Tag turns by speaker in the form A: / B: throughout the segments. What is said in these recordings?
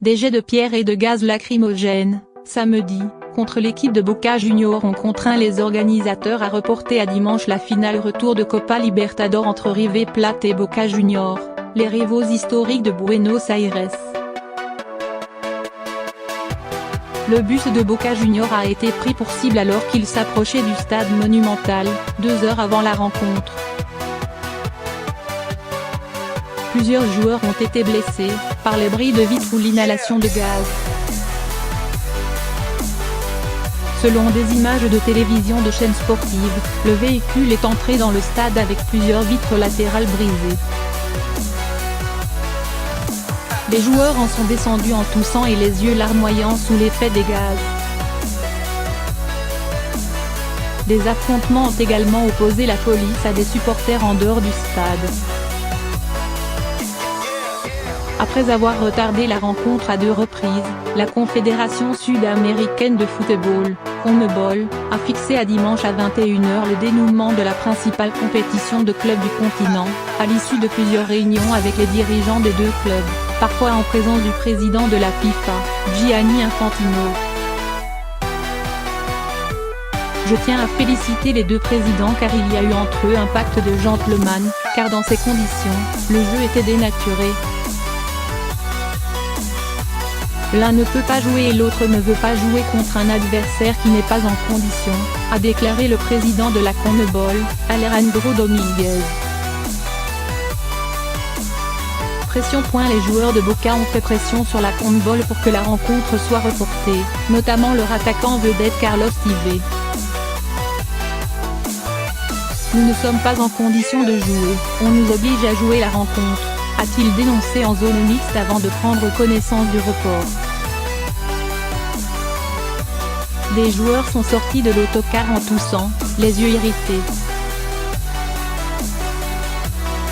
A: Des jets de pierre et de gaz lacrymogène, samedi, contre l'équipe de Boca Juniors ont contraint les organisateurs à reporter à dimanche la finale retour de Copa Libertadores entre River Plate et Boca Juniors, les rivaux historiques de Buenos Aires. Le bus de Boca Juniors a été pris pour cible alors qu'il s'approchait du stade Monumental, 2 heures avant la rencontre. Plusieurs joueurs ont été blessés, par les bris de vitres ou l'inhalation de gaz. Selon des images de télévision de chaînes sportives, le véhicule est entré dans le stade avec plusieurs vitres latérales brisées. Les joueurs en sont descendus en toussant et les yeux larmoyants sous l'effet des gaz. Des affrontements ont également opposé la police à des supporters en dehors du stade. Après avoir retardé la rencontre à 2 reprises, la Confédération sud-américaine de football, CONMEBOL, a fixé à dimanche à 21 h le dénouement de la principale compétition de clubs du continent, à l'issue de plusieurs réunions avec les dirigeants des 2 clubs, parfois en présence du président de la FIFA, Gianni Infantino. Je tiens à féliciter les 2 présidents car il y a eu entre eux un pacte de gentleman, car dans ces conditions, le jeu était dénaturé. L'un ne peut pas jouer et l'autre ne veut pas jouer contre un adversaire qui n'est pas en condition, a déclaré le président de la CONMEBOL, Alejandro Domínguez. Pression. Les joueurs de Boca ont fait pression sur la CONMEBOL pour que la rencontre soit reportée, notamment leur attaquant vedette Carlos Tevez. Nous ne sommes pas en condition de jouer, on nous oblige à jouer la rencontre, a-t-il dénoncé en zone mixte avant de prendre connaissance du report. Des joueurs sont sortis de l'autocar en toussant, les yeux irrités.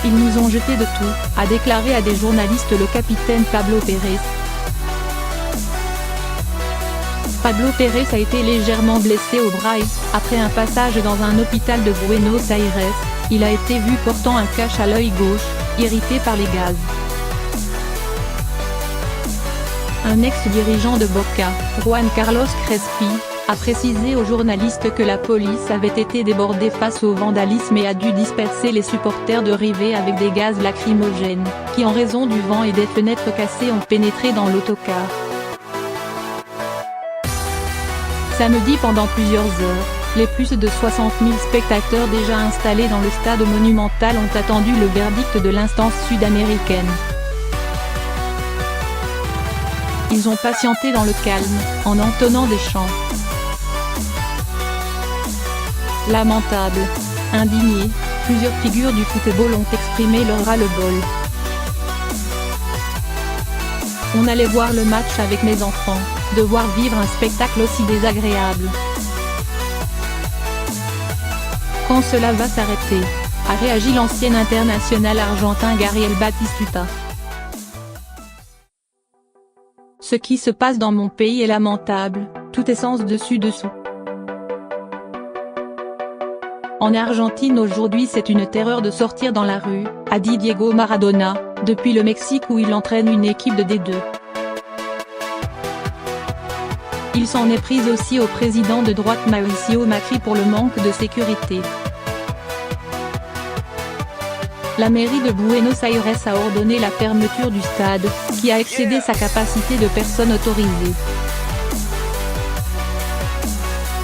A: Ils nous ont jeté de tout, a déclaré à des journalistes le capitaine Pablo Pérez. Pablo Pérez a été légèrement blessé au bras et, après un passage dans un hôpital de Buenos Aires, il a été vu portant un cache à l'œil gauche, irrité par les gaz. Un ex-dirigeant de Boca, Juan Carlos Crespi, a précisé aux journalistes que la police avait été débordée face au vandalisme et a dû disperser les supporters de River avec des gaz lacrymogènes, qui en raison du vent et des fenêtres cassées ont pénétré dans l'autocar. Samedi pendant plusieurs heures, les plus de 60 000 spectateurs déjà installés dans le stade Monumental ont attendu le verdict de l'instance sud-américaine. Ils ont patienté dans le calme, en entonnant des chants. Lamentable, indignés, plusieurs figures du football ont exprimé leur ras-le-bol. On allait voir le match avec mes enfants, devoir vivre un spectacle aussi désagréable. Quand cela va s'arrêter, a réagi l'ancien international argentin Gabriel Batistuta. Ce qui se passe dans mon pays est lamentable, tout est sens dessus-dessous. En Argentine aujourd'hui c'est une terreur de sortir dans la rue, a dit Diego Maradona, depuis le Mexique où il entraîne une équipe de D2. Il s'en est pris aussi au président de droite Mauricio Macri pour le manque de sécurité. La mairie de Buenos Aires a ordonné la fermeture du stade, qui a excédé sa capacité de personnes autorisées.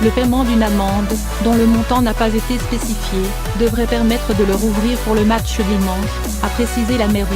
A: Le paiement d'une amende, dont le montant n'a pas été spécifié, devrait permettre de le rouvrir pour le match dimanche, a précisé la mairie.